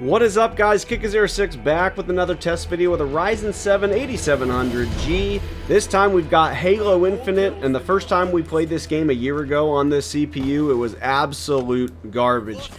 What is up, guys? Kick06 back with another test video with a Ryzen 7 8700G. This time we've got Halo Infinite, and the first time we played this game a year ago on this CPU, it was absolute garbage.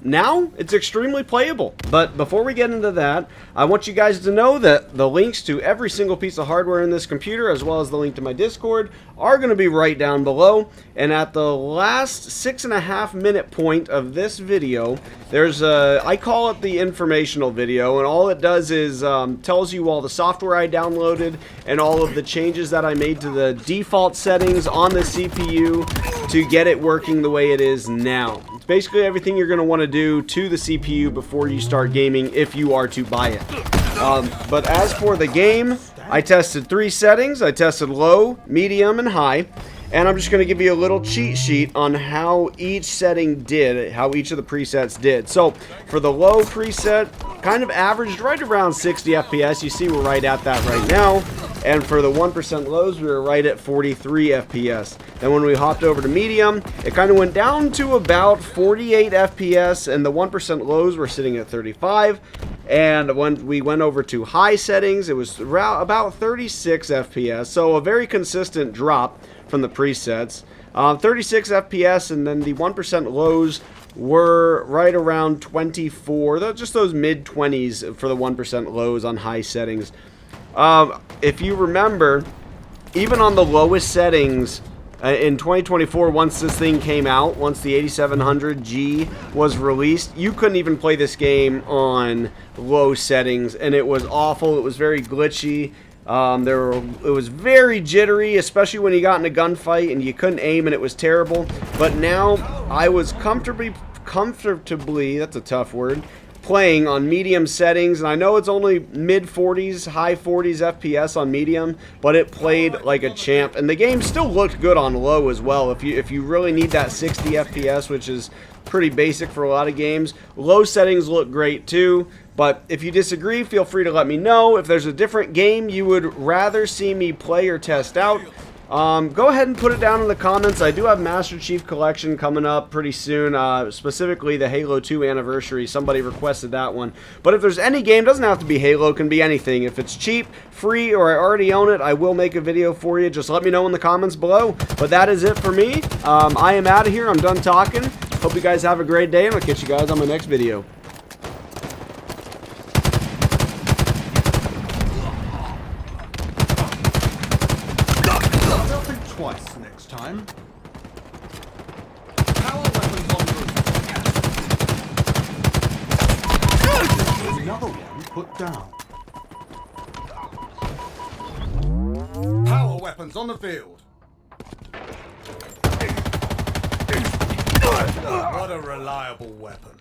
Now it's extremely playable. But before we get into that, I want you guys to know that the links to every single piece of hardware in this computer, as well as the link to my Discord, are going to be right down below. And at the last 6.5 minute point of this video, there's I call it the informational video, and all it does is tells you all the software I downloaded and all of the changes that I made to the default settings on the CPU to get it working the way it is now. It's basically everything you're going to want to do to the CPU before you start gaming, if you are to buy it. But as for the game, I tested 3 settings. I tested low, medium, and high. And I'm just going to give you a little cheat sheet on how each setting did, how each of the presets did. So for the low preset, kind of averaged right around 60 FPS. You see we're right at that right now. And for the 1% lows, we were right at 43 FPS. Then when we hopped over to medium, it kind of went down to about 48 FPS, and the 1% lows were sitting at 35. And when we went over to high settings, it was about 36 FPS. So a very consistent drop from the presets. 36 FPS, and then the 1% lows were right around 24. Just those mid-20s for the 1% lows on high settings. If you remember, even on the lowest settings in 2024, once this thing came out, once the 8700G was released, you couldn't even play this game on low settings, and it was awful. It was very glitchy. It was very jittery, especially when you got in a gunfight and you couldn't aim, and it was terrible. But now I was comfortably, that's a tough word, playing on medium settings, and I know it's only mid 40s, high 40s FPS on medium, but it played like a champ, and the game still looked good on low as well. If you really need that 60 FPS, which is pretty basic for a lot of games, low settings look great too. But if you disagree, feel free to let me know. If there's a different game you would rather see me play or test out, go ahead and put it down in the comments. I do have Master Chief Collection coming up pretty soon, specifically the Halo 2 anniversary. Somebody requested that one. But if there's any game, doesn't have to be Halo, can be anything. If it's cheap, free, or I already own it, I will make a video for you. Just let me know in the comments below. But that is it for me. I am out of here. I'm done talking. Hope you guys have a great day, and I'll catch you guys on my next video. Twice next time. Power weapons on route. Another one put down. Power weapons on the field. What a reliable weapon.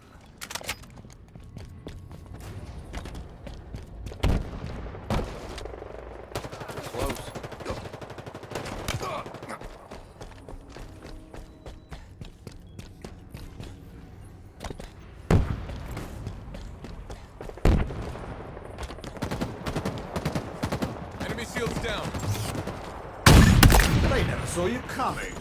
Shields down. They never saw you coming.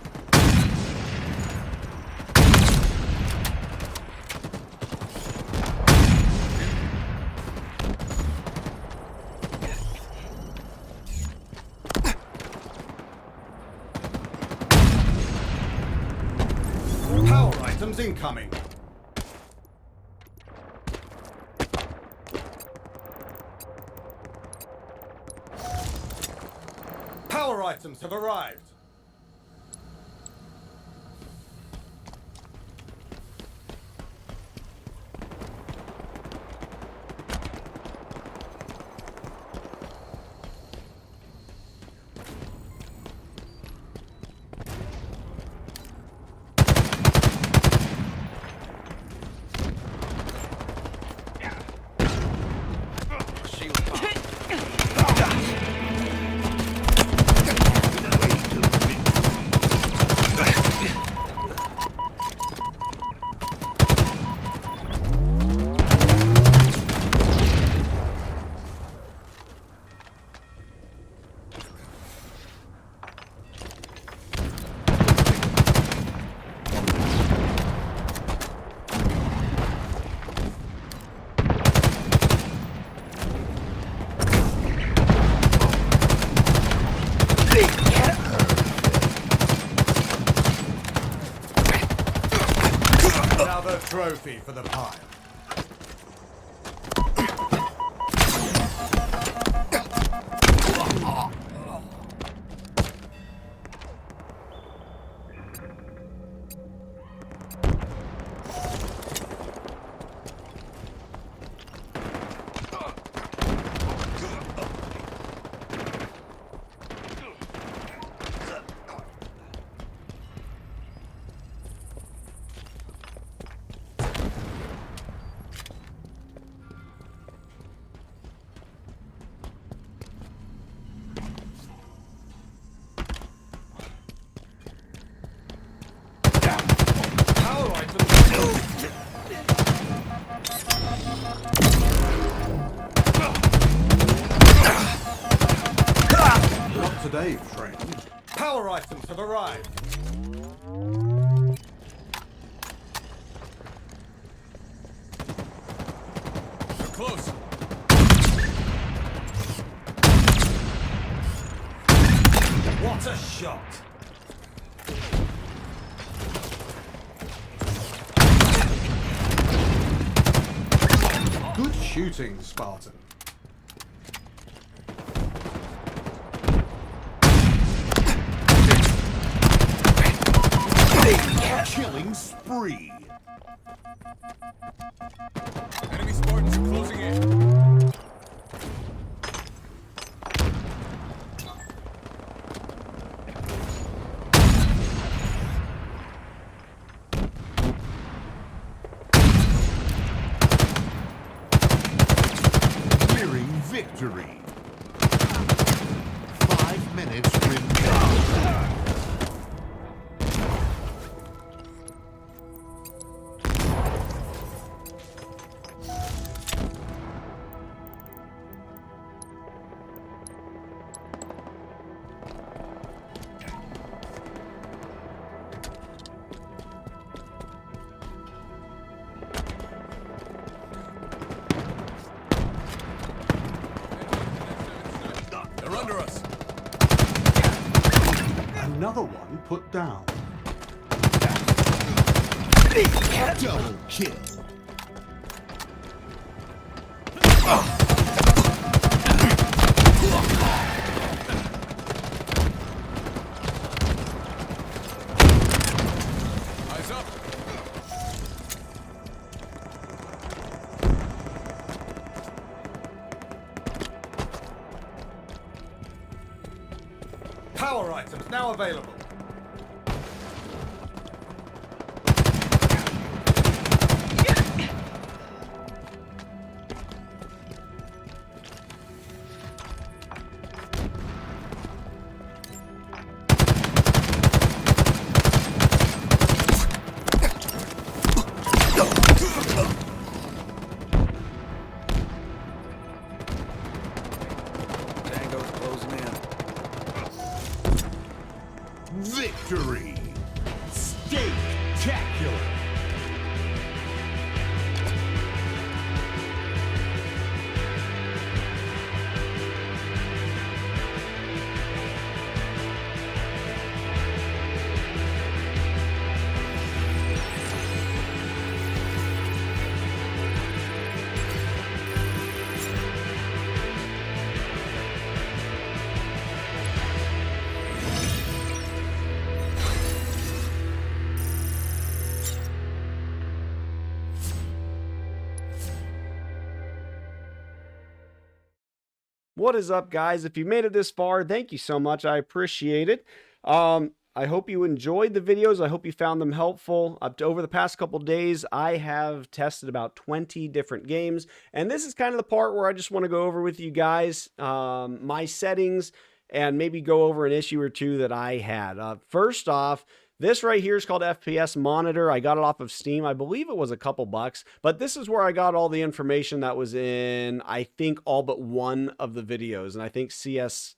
Power items incoming. Power items have arrived. trophy for the pile. Not today, friend. Power items have arrived. They're close. What a shot! Good shooting, Spartan. Killing spree. Enemy Spartans are closing in. Nearing victory. 5 minutes remaining. They're under us. Another one put down. Double kill. Eyes up. Power items now available. Tango's closing in. Victory! Spectacular! What is up, guys? If you made it this far, thank you so much. I appreciate it. I hope you enjoyed the videos. I hope you found them helpful. Over the past couple days, I have tested about 20 different games, and this is kind of the part where I just want to go over with you guys my settings and maybe go over an issue or two that I had. First off, this right here is called FPS Monitor. I got it off of Steam. I believe it was a couple bucks, but this is where I got all the information that was in, I think, all but one of the videos. And I think CS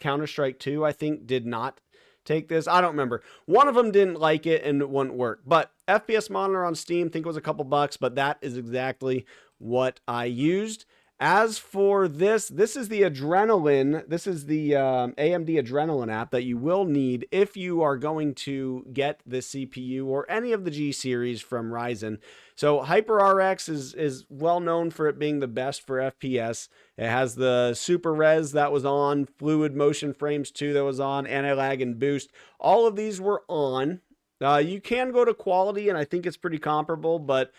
Counter-Strike 2, I think, did not take this. I don't remember. One of them didn't like it and it wouldn't work. But FPS Monitor on Steam, I think it was a couple bucks, but that is exactly what I used. As for this is the Adrenaline. This is the AMD Adrenaline app that you will need if you are going to get the CPU or any of the G series from Ryzen. So HyperRX is well known for it being the best for FPS. It has the Super Res that was on, Fluid Motion Frames 2 that was on, Anti-Lag and Boost. All of these were on. You can go to quality, and I think it's pretty comparable, but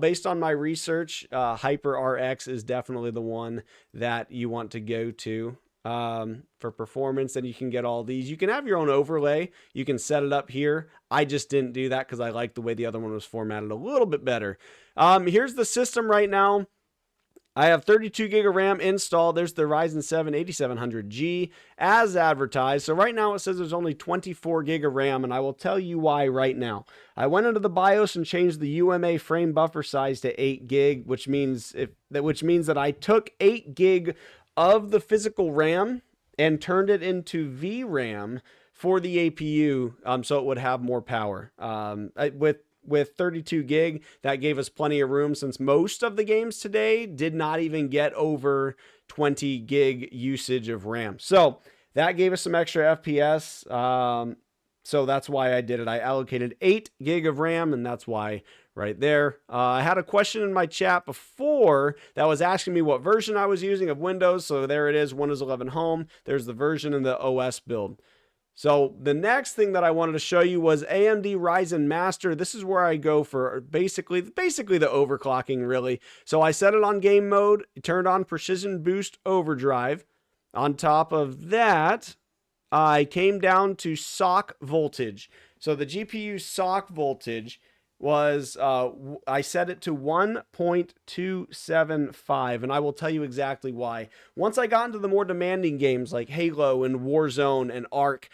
based on my research, HyperRX is definitely the one that you want to go to for performance, and you can get all these. You can have your own overlay. You can set it up here. I just didn't do that because I like the way the other one was formatted a little bit better. Here's the system right now. I have 32 gig of RAM installed. There's the Ryzen 7 8700G as advertised. So right now it says there's only 24 gig of RAM, and I will tell you why right now. I went into the BIOS and changed the UMA frame buffer size to 8 gig, which means that I took 8 gig of the physical RAM and turned it into VRAM for the APU, so it would have more power. With 32 gig, that gave us plenty of room since most of the games today did not even get over 20 gig usage of RAM. So that gave us some extra FPS. So that's why I did it. I allocated 8 gig of RAM, and that's why right there. I had a question in my chat before that was asking me what version I was using of Windows. So there it is, Windows 11 Home. There's the version in the OS build. So the next thing that I wanted to show you was AMD Ryzen Master. This is where I go for basically the overclocking, really. So I set it on game mode, turned on Precision Boost Overdrive. On top of that, I came down to sock voltage. So the GPU sock voltage was, I set it to 1.275, and I will tell you exactly why. Once I got into the more demanding games like Halo and Warzone and Ark,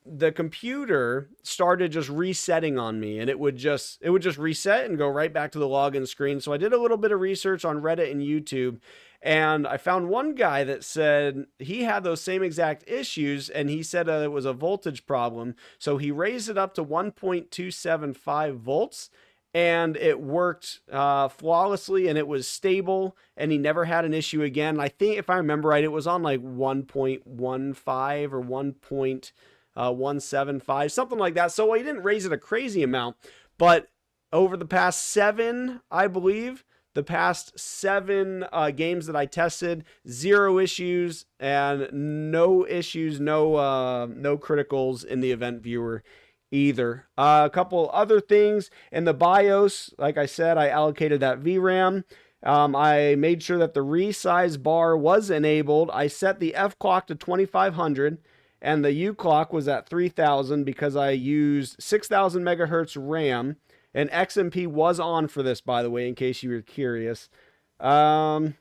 the computer started just resetting on me, and it would just reset and go right back to the login screen. So I did a little bit of research on Reddit and YouTube, and I found one guy that said he had those same exact issues, and he said it was a voltage problem. So he raised it up to 1.275 volts, and it worked flawlessly, and it was stable, and he never had an issue again. I think, if I remember right, it was on like 1.15 or 1.175, something like that. So he didn't raise it a crazy amount, but over the past 7, I believe, the past 7 games that I tested, 0 issues and no issues, no criticals in the event viewer either. A couple other things in the BIOS, like I said, I allocated that VRAM. I made sure that the resize bar was enabled. I set the F clock to 2500 and the U clock was at 3000 because I used 6000 megahertz RAM. And XMP was on for this, by the way, in case you were curious. Let's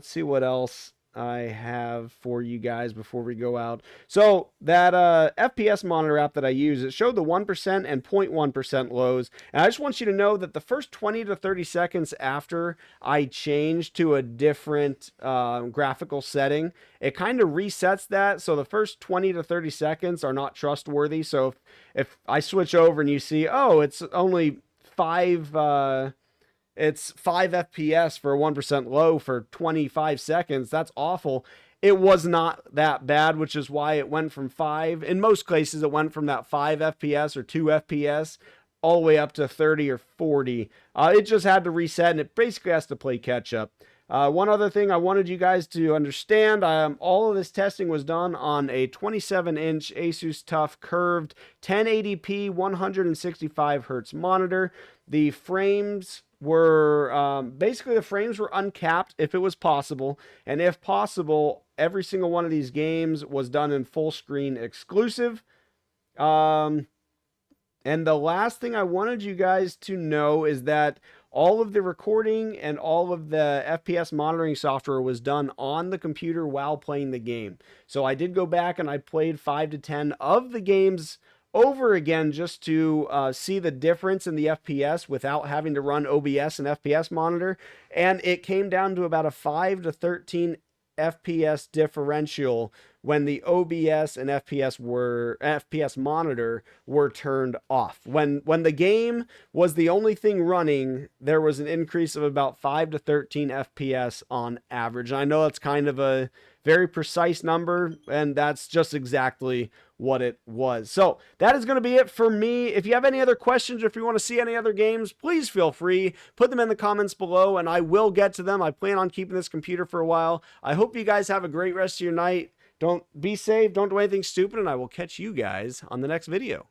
see what else I have for you guys before we go out. So that FPS monitor app that I use, it showed the 1% and 0.1% lows. And I just want you to know that the first 20 to 30 seconds after I changed to a different graphical setting, it kind of resets that. So the first 20 to 30 seconds are not trustworthy. So if I switch over and you see, oh, it's only 5 FPS for a 1% low for 25 seconds. That's awful. It was not that bad, which is why it went from 5. In most cases, it went from that 5 FPS or 2 FPS all the way up to 30 or 40. It just had to reset, and it basically has to play catch up. One other thing I wanted you guys to understand, all of this testing was done on a 27-inch Asus TUF curved 1080p 165 hertz monitor. The frames were basically the frames were uncapped if it was possible, and if possible, every single one of these games was done in full screen exclusive. And the last thing I wanted you guys to know is that all of the recording and all of the FPS monitoring software was done on the computer while playing the game. So I did go back and I played 5 to 10 of the games over again just to see the difference in the FPS without having to run OBS and FPS monitor. And it came down to about a 5 to 13 FPS differential when the OBS and FPS monitor were turned off. When the game was the only thing running, there was an increase of about 5 to 13 FPS on average. And I know that's kind of a very precise number, and that's just exactly what it was. So that is going to be it for me. If you have any other questions or if you want to see any other games, please feel free, put them in the comments below and I will get to them. I plan on keeping this computer for a while. I hope you guys have a great rest of your night. Don't be safe, don't do anything stupid, and I will catch you guys on the next video.